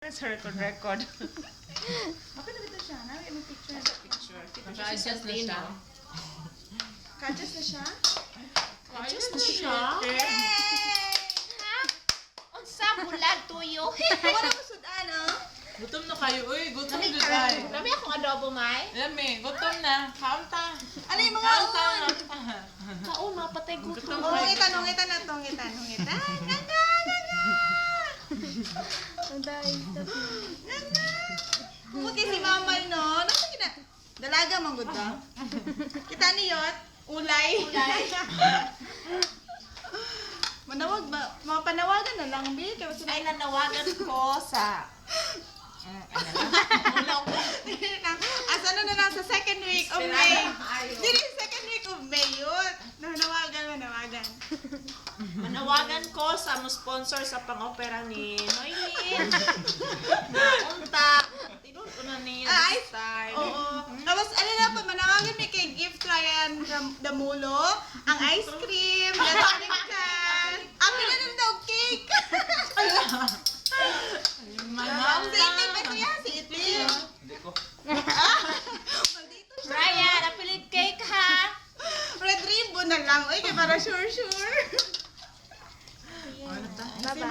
It's her record. Okay na ito siya. Nabi may picture na Picture. Naka-adjust na siya. Ka-adjust na siya? Adjust na siya? Unsa bulag tuyo? Wala mo sudan, oh. Gutom na kayo. Uy, gutom na tayo. Lami akong adobo, May. Lami, gutom na. Kaunta. Ano yung mga Kaunta on? na. Kaon, mapatay gutom. Gutom Oh, na. hungitan na to, hungitan. Naga! Okay, si Mamay, no? Nasa gina? Dalaga, manggod ka? Kita niyot? Ulay? Manawag ba? Mga panawagan na lang, Bi. Kaya sila Ay, nanawagan ko sa... Asa na lang sa second week of May. Dili, second week of May yun. Manawagan. Manawagan ko sa mo-sponsor sa pang-opera ni Noylin. Unta. Tinun ko na niya Ay, this time. oo. Tapos, ano na po, manawagan may kay gift Ryan Damulo, ang ice cream, lasing kan. Akin na lang daw cake. Mama. Si Itim ba kuya? Si Itim. Hindi ko. Maldito siya. Ryan, apilit cake ha. Red ribbon na lang. Uy, kaya para sure. Ano ta? Bye-bye.